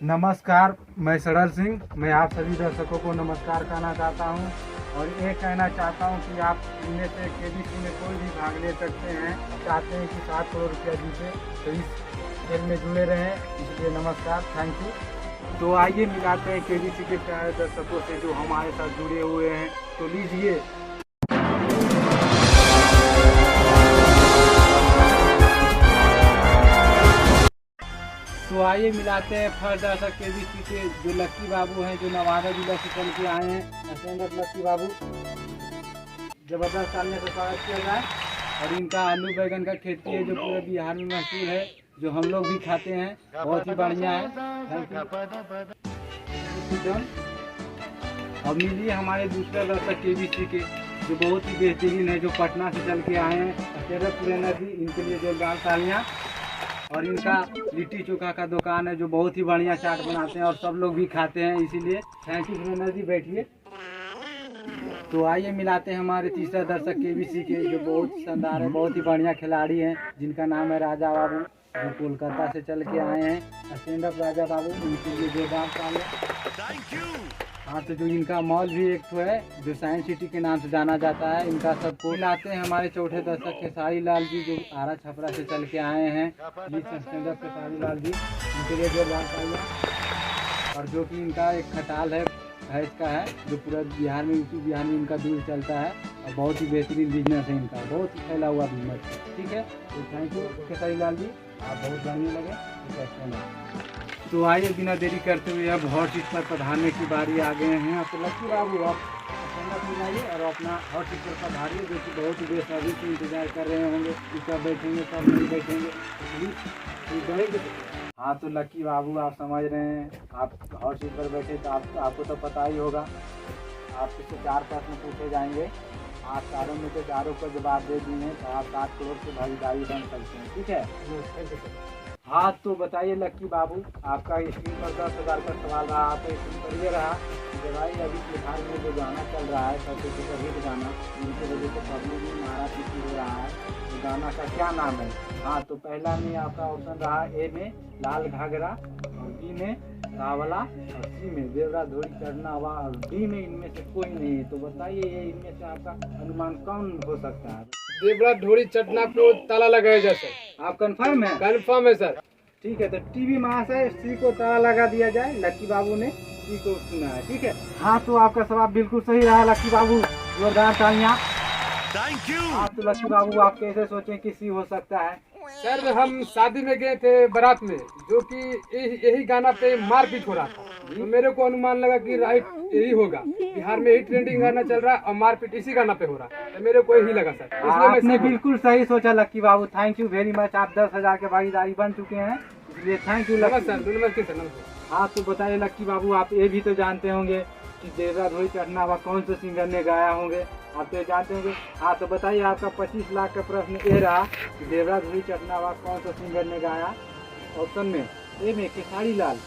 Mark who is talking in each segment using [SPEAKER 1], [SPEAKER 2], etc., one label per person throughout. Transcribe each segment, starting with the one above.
[SPEAKER 1] नमस्कार, मैं सरल सिंह। मैं आप सभी दर्शकों को नमस्कार कहना चाहता हूं और ये कहना चाहता हूं कि आप इनमें से केबीसी में कोई भी भाग ले सकते हैं। चाहते हैं कि 7 करोड़ रुपया जीते तो इस खेल में जुड़े रहें, इसलिए नमस्कार, थैंक यू। तो आइए मिलाते हैं केबीसी के प्यारे दर्शकों से जो हमारे साथ जुड़े हुए हैं। तो लीजिए। तो आइए मिलाते हैं फर्स्ट दर्शक केबीसी के जो लक्की बाबू हैं, जो नवादा जिला से चल के आए हैं। असेंडर लक्की बाबू, जबरदस्त सामने से स्वागत किया जाए। और इनका आलू बैगन का खेती है जो पूरे बिहार में मशहूर है, जो हम लोग भी खाते हैं, बहुत ही बढ़िया है। Thank you. अब मिलिए हमारे दूसरे दर्शक केबीसी के जो बहुत ही बेहतरीन है, जो पटना से चल के आए हैं। असेंडर सुरेंद्र जी, इनके लिए जोरदार तालियां। और इनका लिट्टी चोखा का दुकान है जो बहुत ही बढ़िया चाट बनाते हैं और सब लोग भी खाते हैं, इसीलिए थैंक यू सुरेंद्र जी, बैठिए। तो आइए मिलाते हैं हमारे तीसरा दर्शक केबीसी के जो बहुत शानदार है, बहुत ही बढ़िया खिलाड़ी हैं, जिनका नाम है राजा बाबू, जो कोलकाता से चल के आए हैं। स्टैंड अप राजा बाबू, इनके लिए जोरदार तालियां। हाँ, तो जो इनका मॉल भी एक तो है जो साइंस सिटी के नाम से जाना जाता है। इनका सबको लाते हैं हमारे चौथे दर्शक खेसारी लाल जी, जो आरा छपरा से चल के आए हैं। स्टैंड अप खेसारी लाल जी, इनके लिए जोरदार तालियां। और जो कि इनका एक खटाल है, भैंस का है, जो पूरा बिहार में, यूपी बिहार में इनका दूध चलता है और बहुत ही बेहतरीन बिजनेस है इनका, बहुत ही फैला हुआ बिजनेस है। ठीक है, तो थैंक यू खेसारी लाल जी, आप बहुत बढ़िया लगे। तो आइए बिना देरी करते हुए अब हॉट सीट पर पधारने की बारी आ गए हैं। तो लक्की बाबू, आप मिलाइए और अपना हॉट सीट पर पधारिए, जो कि बहुत ही बेसब्री से इंतजार कर रहे होंगे कि कब बैठेंगे कब नहीं बैठेंगे। हाँ, तो लक्की बाबू, आप समझ रहे हैं, आप हॉट सीट पर बैठे तो आपको तो पता ही होगा, आपसे 4 प्रश्न पूछे जाएंगे। आप चारों में से चारों को जवाब दे दिए हैं तो आप 7 करोड़ की भागीदारी बन सकते हैं। ठीक है। हाँ, तो बताइए लक्की बाबू, आपका स्क्रीन पर 10,000 का सवाल रहा, तो स्क्रीन पर ये रहा कि भाई अभी बिहार में जो गाना चल रहा है, सबसे सुपरहिट गाना, जिनकी वजह से पब्लिक में मारा पीटी हो रहा है, तो गाना का क्या नाम है? हाँ, तो पहला में आपका ऑप्शन रहा ए में लाल घाघरा, और बी में रावला, और सी में देवरा धोड़ी चढ़ना हुआ, और डी में इनमें से कोई नहीं। तो बताइए ये इनमें से आपका अनुमान कौन हो सकता है?
[SPEAKER 2] देवरा धोड़ी चटना को ताला लगाया जाए सर।
[SPEAKER 1] आप कंफर्म है?
[SPEAKER 2] कंफर्म है सर।
[SPEAKER 1] ठीक है, तो टीवी महाशय, सी को ताला लगा दिया जाए। लक्की बाबू ने सी को सुना है। ठीक है। हाँ, तो आपका सवाल बिल्कुल सही रहा लक्की बाबू, जोरदार तालियां। Thank you. हाँ, तो लक्की बाबू, आप कैसे सोचें कि सी हो सकता है?
[SPEAKER 2] सर, हम शादी में गए थे बारात में, जो कि यही गाना पे मारपीट हो रहा था, तो मेरे को अनुमान लगा कि राइट यही होगा। बिहार में यही ट्रेंडिंग गाना चल रहा है और मारपीट इसी गाना पे हो रहा है, तो मेरे को यही लगा सर, इसलिए
[SPEAKER 1] आपने बिल्कुल सही सोचा लक्की बाबू, थैंक यू वेरी मच। आप 10,000 के भागीदारी बन चुके हैं, इसलिए थैंक यू लक्की सर।
[SPEAKER 2] नमस्ते सर। नमस्ते।
[SPEAKER 1] हाँ, तो बताइए लक्की बाबू, आप ये भी तो जानते होंगे कि देवरा धोड़ी चढ़ना हुआ कौन से सिंगर ने गाया होंगे, आप तो जानते होंगे। हाँ, तो बताइए, आपका 25 लाख का प्रश्न ये रहा कि देवरा धोड़ी चढ़ना हुआ कौन सा सिंगर ने गाया। ऑप्शन में ए में खेसारी लाल,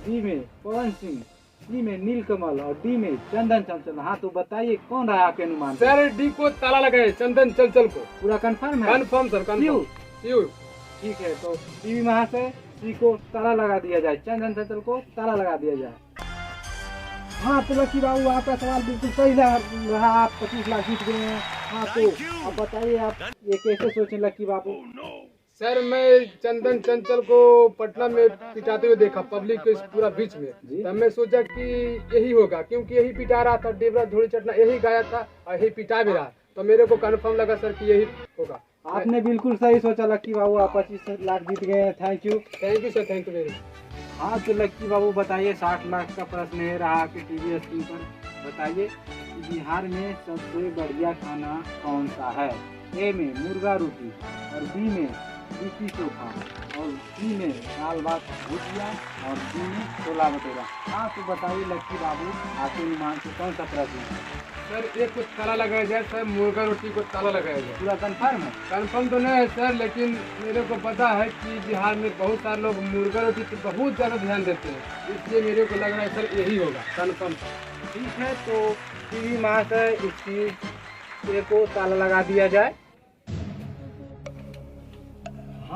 [SPEAKER 1] बी में पवन सिंह, सी में नीलकमल, और डी में चंदन चंचल। हाँ, तो बताइए कौन रहा आपके अनुमान?
[SPEAKER 2] सर, डी को ताला लगाए, चंदन चंचल को।
[SPEAKER 1] पूरा कंफर्म है?
[SPEAKER 2] Confirm sir, confirm.
[SPEAKER 1] ठीक है, तो टीवी महाशय, सी को ताला लगा दिया जाए, चंदन चंचल को ताला लगा दिया जाए। हाँ, तो लक्की बाबू, आपका सवाल बिल्कुल सही रहा, आप 25 लाख जीत गए हैं। हाँ, तो अब बताइए आप ये कैसे सोचें लक्की बाबू?
[SPEAKER 2] सर, मैं चंदन चंचल को पटना में पिटाते हुए देखा पब्लिक के पूरा बीच में, तब मैं सोचा कि यही होगा, क्योंकि यही पिटा रहा था, देवरा धोड़ी चटना यही गाया था और यही पिटा भी रहा, तो मेरे को कंफर्म लगा सर कि यही होगा।
[SPEAKER 1] आपने बिल्कुल सही सोचा लक्की बाबू, आप 25 लाख जीत गए हैं। Thank you
[SPEAKER 2] sir, thank you very much.
[SPEAKER 1] हाँ, तो लक्की बाबू बताइए, 60 लाख का प्रश्न है रहा आपके टीवी स्क्रीन पर। बताइए बिहार में सबसे बढ़िया खाना कौन सा है? ए में मुर्गा रोटी, और बी में लिट्टी चोखा, और सी में दाल भात भुजिया, और डी में छोला भटूरा। हाँ, तो बताइए लक्की बाबू, आपके अनुमान से कौन सा प्रश्न है?
[SPEAKER 2] सर, एक को ताला लगाया जाए सर, मुर्गा रोटी को ताला लगाया जाए।
[SPEAKER 1] पूरा कंफर्म है?
[SPEAKER 2] कंफर्म तो नहीं है सर, लेकिन मेरे को पता है कि बिहार में बहुत सारे लोग मुर्गा रोटी पे बहुत ज़्यादा ध्यान देते हैं, इसलिए मेरे को लग रहा है सर यही होगा, कंफर्म।
[SPEAKER 1] ठीक है, तो टीवी महाशय, इसकी ए को ताला लगा दिया जाए।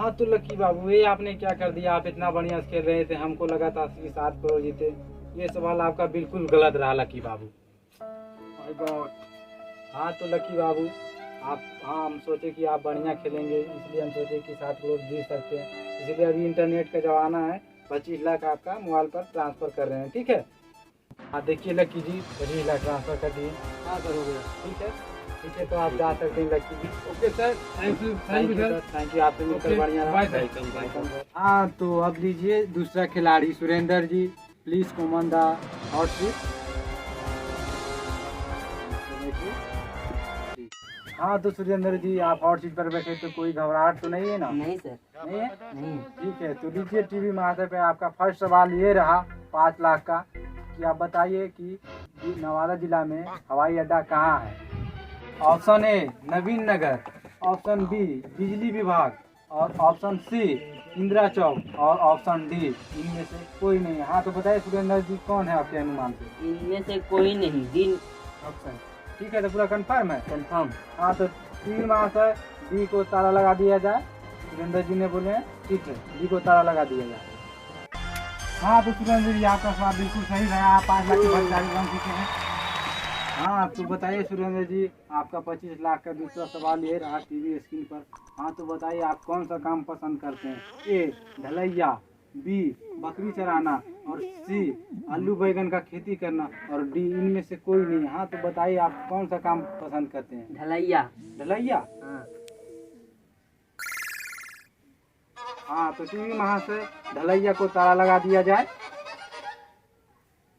[SPEAKER 1] हाँ तो लकी बाबू, ये आपने क्या कर दिया? आप इतना बढ़िया खेल रहे थे, हमको लगा था कि 7 करोड़ जीते। ये सवाल आपका बिल्कुल गलत रहा लकी बाबू।
[SPEAKER 2] My God.
[SPEAKER 1] हाँ तो लकी बाबू आप, हाँ हम सोचे कि आप बढ़िया खेलेंगे, इसलिए हम सोचे कि 7 करोड़ जीत सकते हैं। इसलिए अभी इंटरनेट का ज़माना है, 25 लाख आपका मोबाइल पर ट्रांसफ़र कर रहे हैं, ठीक है? हाँ देखिए लकी जी, 25 लाख ट्रांसफ़र कर दिए।
[SPEAKER 2] हाँ सर, हो गया।
[SPEAKER 1] ठीक है तो आप जा सकते हैं Lucky ji.
[SPEAKER 2] Okay sir, thank you sir.
[SPEAKER 1] Thank you, आपसे मिलकर बढ़िया
[SPEAKER 2] बाय
[SPEAKER 1] रहा।
[SPEAKER 2] सर।
[SPEAKER 1] हाँ तो अब लीजिए दूसरा खिलाड़ी Surendra ji, please come on the hot seat. हाँ तो सुरेंद्र जी आप हॉट सीट पर बैठे तो कोई घबराहट तो नहीं है ना?
[SPEAKER 3] नहीं सर,
[SPEAKER 1] नहीं है?
[SPEAKER 3] नहीं।
[SPEAKER 1] ठीक है तो लीजिए टीवी महाशय पे आपका फर्स्ट सवाल ये रहा 5 लाख का, कि आप बताइए कि नवादा जिला में हवाई अड्डा कहाँ है? Option A Naveen Nagar, option B बिजली विभाग, और ऑप्शन सी इंदिरा चौक, और ऑप्शन डी इनमें से कोई नहीं है। हाँ तो बताइए सुरेंद्र जी कौन है आपके अनुमान से?
[SPEAKER 3] इनमें से कोई नहीं, डी ऑप्शन
[SPEAKER 1] ठीक है तो पूरा कंफर्म है?
[SPEAKER 3] कंफर्म।
[SPEAKER 1] हाँ तो 3 महाशय डी को ताला लगा दिया जाए। सुरेंद्र जी ने बोले हैं, ठीक है डी को ताला लगा दिया जाए। हाँ तो सुरेंद्र जी आपका सवाल बिल्कुल सही रहा, आप 5 लाख की भागीदारी बन चुके हैं। हाँ तो बताइए सुरेंद्र जी आपका 25 लाख का दूसरा सवाल ये रहा टीवी स्क्रीन पर। हाँ तो बताइए आप कौन सा काम पसंद करते हैं? ए ढलैया, बी बकरी चराना, और सी आलू बैगन का खेती करना, और डी इनमें से कोई नहीं। हाँ तो बताइए आप कौन सा काम पसंद करते हैं?
[SPEAKER 3] ढलैया।
[SPEAKER 1] ढलैया?
[SPEAKER 3] हाँ।
[SPEAKER 1] हाँ तो टीवी महाशय ढलैया को ताला लगा दिया जाए।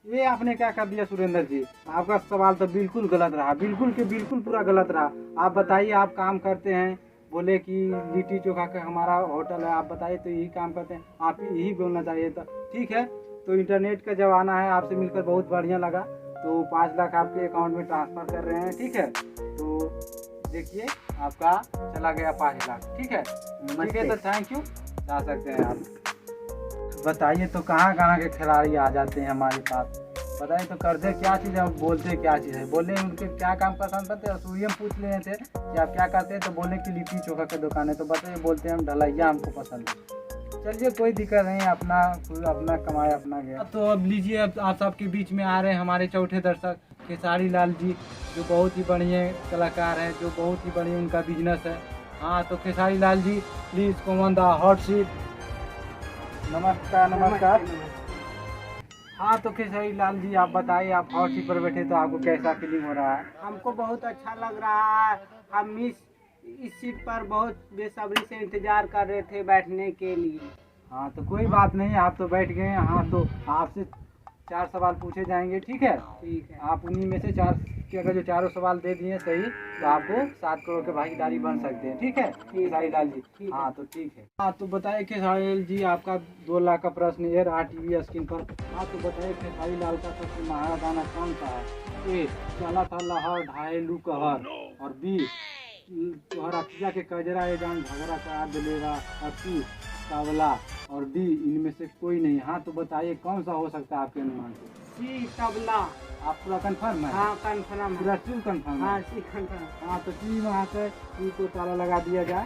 [SPEAKER 1] ये आपने क्या कर दिया सुरेंद्र जी? आपका सवाल तो बिल्कुल गलत रहा, बिल्कुल के बिल्कुल पूरा गलत रहा। आप बताइए आप काम करते हैं, बोले कि लिट्टी चोखा का हमारा होटल है, आप बताइए तो यही काम करते हैं, आप यही बोलना चाहिए था। ठीक है तो इंटरनेट का ज़माना है, आपसे मिलकर बहुत बढ़िया लगा। तो 5 लाख आपके अकाउंट में ट्रांसफ़र कर रहे हैं, ठीक है? तो देखिए आपका चला गया 5 लाख, ठीक है? ठीक है तो थैंक यू, जा सकते हैं आप। बताइए तो कहाँ कहाँ के खिलाड़ी आ जाते हैं हमारे पास? बताइए तो करते क्या चीज़ है, बोलते क्या चीज़ है? बोले उनके क्या काम पसंद करते हैं? सूर्य हम पूछ रहे थे कि आप क्या करते हैं, तो बोले कि लिट्टी चोखा की दुकान है। तो बताइए बोलते हैं हम ढलैया हमको पसंद है। चलिए कोई दिक्कत नहीं, अपना कमाया अपना गया। तो अब लीजिए, अब आप सबके बीच में आ रहे हैं हमारे चौथे दर्शक खेसारी लाल जी, जो बहुत ही बढ़िया कलाकार हैं, जो बहुत ही बढ़िया उनका बिजनेस है। हाँ तो Khesari Lal ji please come on the hot seat. नमस्कार। नमस्कार। हाँ तो खेसारी लाल जी आप बताइए, आप हॉट सीट पर बैठे तो आपको कैसा फीलिंग हो रहा है?
[SPEAKER 4] हमको बहुत अच्छा लग रहा है। हम इस सीट पर बहुत बेसब्री से इंतजार कर रहे थे बैठने के लिए।
[SPEAKER 1] हाँ तो कोई बात नहीं, आप तो बैठ गए। हाँ तो आपसे 4 सवाल पूछे जाएंगे, ठीक है?
[SPEAKER 4] ठीक है।
[SPEAKER 1] आप उन्हीं में से 4 के अगर जो चारों सवाल दे दिए सही तो आपको 7 करोड़ के भागीदारी बन सकते हैं, ठीक है खेसारी लाल जी? हाँ तो ठीक है। हाँ तो बताइए खेसारी लाल जी आपका 2 लाख का प्रश्न ये रहा टीवी स्क्रीन पर। हाँ तो बताइए खेसारी लाल का सबसे महंगा गाना कौन सा है? ए चला था लहर ढाएलू कहर, और बी तोहरा पिया के कजरा ए जान झगड़ा का दिलेगा, और सी तबला, और डी इनमें से कोई नहीं। हाँ तो बताइए कौन सा हो सकता है आपके अनुमान से?
[SPEAKER 4] सी तबला।
[SPEAKER 1] आप पूरा कंफर्म है?
[SPEAKER 4] हाँ कंफर्म है।
[SPEAKER 1] पूरा क्यों कंफर्म है?
[SPEAKER 4] हाँ सी कंफर्म।
[SPEAKER 1] हाँ तो टी वहाँ से टी को ताला लगा दिया जाए।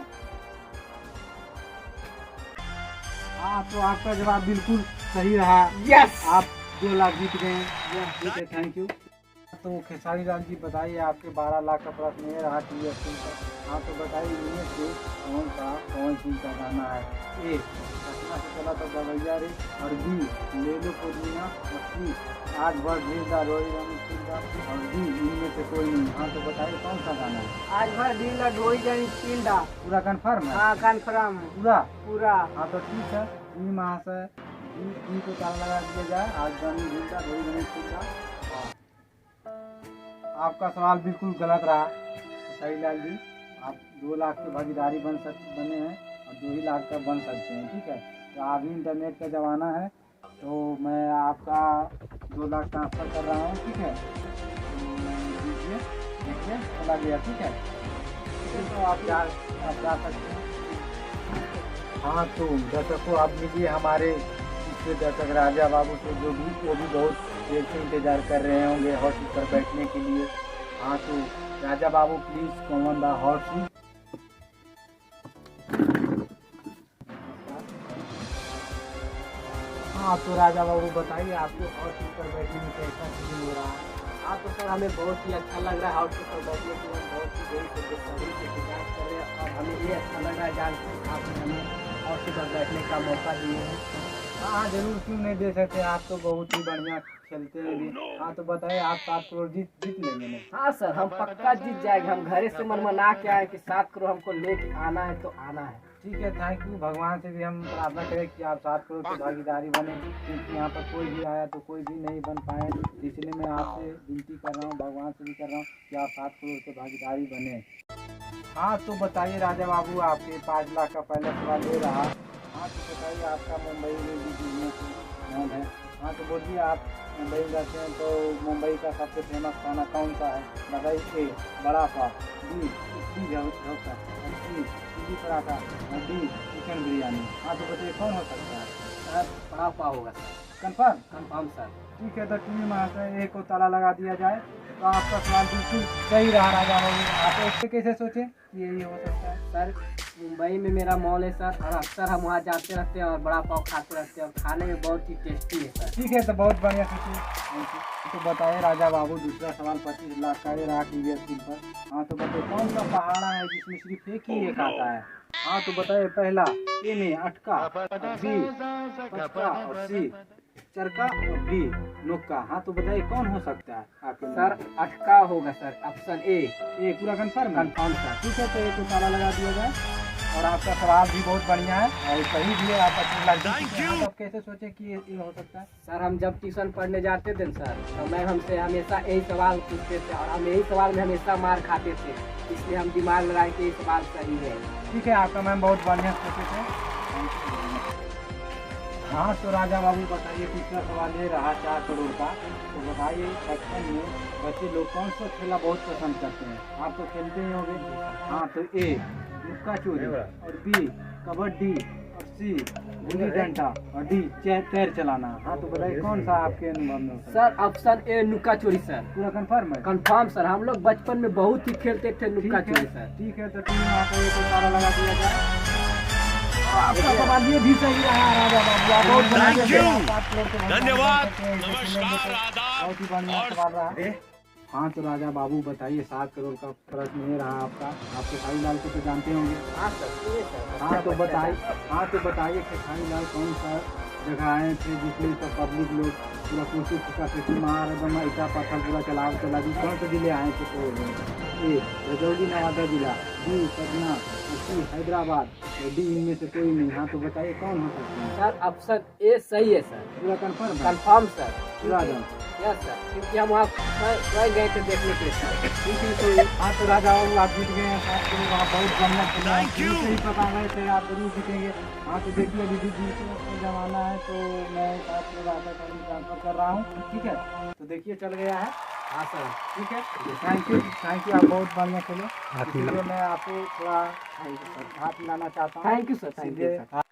[SPEAKER 1] हाँ तो आपका जवाब बिल्कुल सही रहा।
[SPEAKER 4] यस।
[SPEAKER 1] आप 2 लाख जीत गए। ठीक है थैंक यू। तो खेसारी लाल जी बताइए आपके 12 लाख का प्रश्न ये रहा टीवी स्क्रीन पर। हाँ तो बताइए इनमें से कौन चीज़ का गाना है? ए पटना से चला तो गवैया रे, और बी ले लो पुदीना, और सी आज भर ढीला रोई रंग चिल्ला, और डी इनमें से कोई नहीं। हाँ तो बताइए कौन सा गाना है?
[SPEAKER 4] आज भर ढीला ढोई जानी चिल्डा।
[SPEAKER 1] पूरा कंफर्म है?
[SPEAKER 4] हाँ कंफर्म है
[SPEAKER 1] पूरा।
[SPEAKER 4] पूरा।
[SPEAKER 1] हाँ तो ठीक है, टी महाशय टी को ताला लगा दिया जाए। आज जानी ढीला रोई रंग चिल्ला। आपका सवाल बिल्कुल गलत रहा खेसारी लाल जी। आप 2 लाख की भागीदारी बने हैं, और 2 ही लाख का बन सकते हैं, ठीक है? तो अभी इंटरनेट का ज़माना है, तो मैं आपका 2 लाख ट्रांसफ़र कर रहा हूँ, ठीक है? तो देखिए चला गया, ठीक है? तो आप जा सकते हैं। हाँ तो दर्शकों आप लीजिए हमारे दूसरे दर्शक राजा बाबू से, वो भी बहुत देर से इंतजार कर रहे होंगे हॉट सीट पर बैठने के लिए। हाँ तो Raja Babu please come on the hot seat. हाँ तो राजा बाबू बताइए आपको और सीट पर बैठने में कैसा फीलिंग हो रहा है?
[SPEAKER 4] हाँ तो सर हमें बहुत ही अच्छा लग रहा है और पर बैठने के लिए हम बहुत ही देरी से बेसब्री से इंतजार कर रहे हैं और हमें ये अच्छा लग रहा है जान के आपने हमें और पर बैठने का मौका दिए हैं।
[SPEAKER 1] हाँ जरूर, क्यों नहीं दे सकते, आप तो बहुत ही बढ़िया खेलते हैं भी। हाँ तो बताइए आप 7 करोड़ जीत लेंगे नहीं?
[SPEAKER 4] हाँ सर हम पक्का जीत जाएंगे। हम घरे से मनमना के आए कि 7 करोड़ हमको लेके आना है तो आना है।
[SPEAKER 1] ठीक है, थैंक यू। भगवान से भी हम प्रार्थना करें कि आप 7 करोड़ की भागीदारी बने, क्योंकि यहाँ पर कोई भी आया तो कोई भी नहीं बन पाए, इसलिए मैं आपसे विनती कर रहा हूँ, भगवान से भी कर रहा हूँ कि आप 7 करोड़ के भागीदारी बने। हाँ तो बताइए राजा बाबू, आपके 5 लाख का पहला सवाल ये रहा। हाँ तो बताइए आपका मुंबई में भी बिजनेस है। हाँ तो बोलिए, आप मुंबई जाते हैं तो मुंबई का सबसे फेमस खाना कौन सा है? बताइए। ए बड़ा पाव, बी इडली डोसा, सी चिली पराठा और डी चिकन बिरयानी। हाँ तो बताइए कौन हो सकता है?
[SPEAKER 4] सर बड़ा पाव होगा सर।
[SPEAKER 1] कंफर्म?
[SPEAKER 4] Confirm sir.
[SPEAKER 1] ठीक है, तो टीवी महाशय एक को ताला लगा दिया जाए। तो आपका सवाल बिल्कुल सही रहा राजा बाबू। आप ऐसे कैसे सोचे कि यही हो सकता है?
[SPEAKER 4] सर मुंबई में मेरा मॉल है सर और अक्सर हम वहाँ जाते रहते हैं और बड़ा पाव खाते रहते हैं और खाने में बहुत ही टेस्टी है सर।
[SPEAKER 1] ठीक है, तो बहुत बढ़िया सोचिए। तो बताइए राजा बाबू, दूसरा सवाल 25 लाख का ये रहा टीवी स्क्रीन पर। हाँ तो बताइए कौन सा पहाड़ा है जिसमें सिर्फ एक ही एक आता है? हाँ तो बताइए, पहला ए में अटका, बी पचका और सी चरका और डी नुक्का। हाँ तो बताइए कौन हो सकता है आपके?
[SPEAKER 4] सर अटका होगा सर, ऑप्शन ए।
[SPEAKER 1] ये पूरा कंफर्म?
[SPEAKER 4] Confirm sir.
[SPEAKER 1] ठीक है, तो एक को ताला लगा दिया जाए। और आपका सवाल भी बहुत बढ़िया है और सही भी है। आप अपनी लड़की आप कैसे सोचे कि ये हो सकता है?
[SPEAKER 4] सर हम जब ट्यूशन पढ़ने जाते थे सर तो मैम हमसे हमेशा यही सवाल पूछते थे और हम यही सवाल में हमेशा मार खाते थे, इसलिए हम दिमाग लगाए कि ये सवाल सही है।
[SPEAKER 1] ठीक है, आपका मैम बहुत बढ़िया सोचे थे। हाँ तो राजा बाबू बताइए, तीसरा सवाल ये रहा 4 करोड़ का। तो बताइए बचपन में बच्चे लोग कौन सा खेला बहुत पसंद करते हैं? आप तो खेलते ही होंगे। हाँ तो ए लुक्का चोरी और बी कबड्डी और सी गुल्ली डंडा और डी पैर चलाना। हाँ तो बताइए कौन सा आपके अनुभव में?
[SPEAKER 4] सर ऑप्शन ए नुक्का चोरी सर।
[SPEAKER 1] पूरा कंफर्म है?
[SPEAKER 4] कंफर्म सर, हम लोग बचपन में बहुत ही खेलते थे नुक्का
[SPEAKER 1] ठीक
[SPEAKER 4] चोरी
[SPEAKER 1] है,
[SPEAKER 4] सर।
[SPEAKER 1] ठीक है, तो टीम यहाँ पर एक ताला लगा दिया जाए।
[SPEAKER 4] आपका सवाल ये भी सही रहा राजा बाबू, आप बहुत
[SPEAKER 5] धन्यवाद, नमस्कार, आदाब
[SPEAKER 1] बहुत ही बढ़िया सवाल रहा। हाँ तो राजा बाबू बताइए, 7 करोड़ का प्रश्न ये रहा आपका। आप खेसारी लाल को तो जानते होंगे।
[SPEAKER 4] हाँ सर।
[SPEAKER 1] हाँ तो बताइए खेसारी लाल कौन सा जगह आए थे जिसमें सब पब्लिक लोग पूरा कोशिश करते थे मार एकदम ऐसा पत्थर पूरा चला दी? कौन से जिले आए थे? तो ए रजौली नवादा जिला, बी पटना, सी हैदराबाद, डी इनमें से कोई नहीं। हाँ तो बताइए कौन हो सकता है?
[SPEAKER 4] सर ऑप्शन ए सही है सर।
[SPEAKER 1] पूरा कंफर्म?
[SPEAKER 4] Confirm sir.
[SPEAKER 1] पूरा दम?
[SPEAKER 4] यस सर, क्योंकि हम वहाँ गए थे देखने के लिए सर।
[SPEAKER 1] ठीक है, तो हाँ तो राजा बाबू आप जीत गए हैं 7 करोड़। आप बहुत बढ़िया खेले हैं, शुरू से ही पता गए थे आप जरूर जीतेंगे। हाँ तो देखिए अभी भी जीतने जमाना है तो मैं 7 करोड़ आधा करोड़ ट्रांसफर कर रहा हूँ। ठीक है, तो देखिए चल गया है।
[SPEAKER 4] हाँ सर।
[SPEAKER 1] ठीक है, थैंक यू, आप बहुत बढ़िया खेले। इसलिए मैं आपको थोड़ा हाथ मिलाना चाहता हूँ।
[SPEAKER 4] Thank you sir, thank you sir.